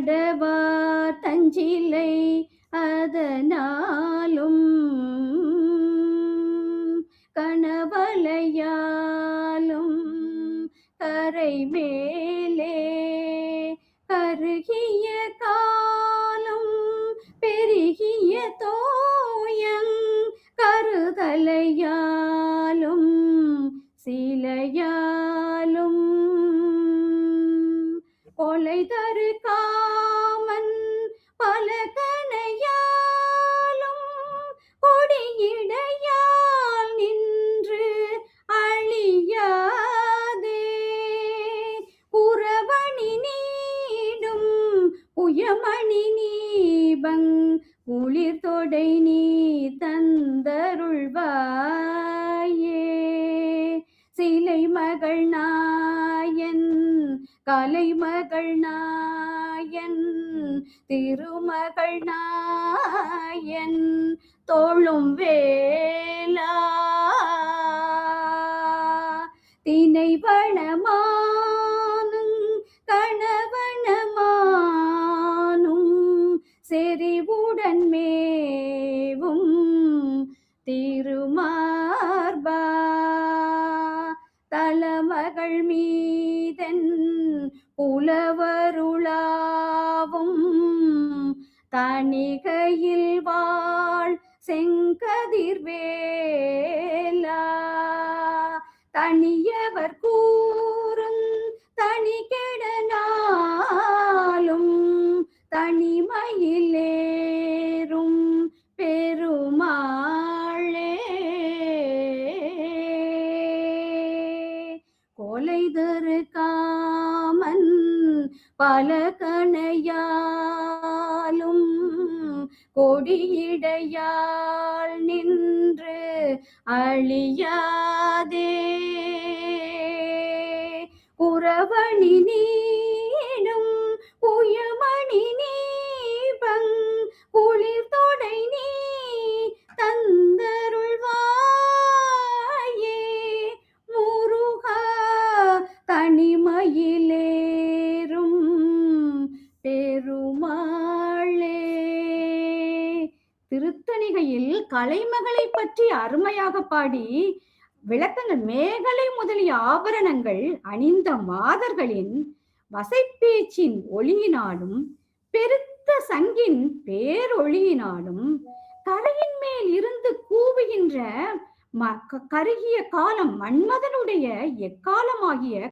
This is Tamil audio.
கடவா தஞ்சிலை அதனாலும் கணவலையாலும் கரை மேலே கருகிய காலம் பெருகிய தோயங் கருதலையாலும் சிலையாலும் கொலை தரு காமன் பல கனையாலும் கொடியிடையால் நின்று அழியாதே புறவணி நீடும் புயமணி நீபங் குளிர் தொடை நீ தந்தருள்வாயே சிலை மகள் நாயன் கலைமகள் நாயன் திருமகள் நாயன் தோளும் வேலா தினை வனமானும் கணவனமானும் செறிவுடன் மேவும் திருமார்பா தலமகள் மீதன் புலவருளாவும் தணிகையில் வாழ் செங்கதிர்வேலா தனியவர் கூறும் தனி கெடனாலும் தனிமையிலேறும் பெருமாளே கொலைதரு காமன் பல கணையாலும் கொடியிடையால் நின்று அழியாதே புறவணி நீடும் புயமணி நீபங் குளிர் தொடை நீ தந்தருள்வாயே முருகா தனிமையிலேறும் பெருமாளே. திருத்தணிகையில் கலைமகளை பற்றி அருமையாக பாடி விளக்கங்கள் மேகலை முதலிய ஆபரணங்கள் அணிந்த மாதர்களின் வசைப்பேச்சின் ஒளியினாலும் பெருத்த சங்கின் பேரொளியினாலும் தலையின் மேல் இருந்து கூவுகின்ற கருகிய காலம் மன்மதனுடைய எக்காலமாகிய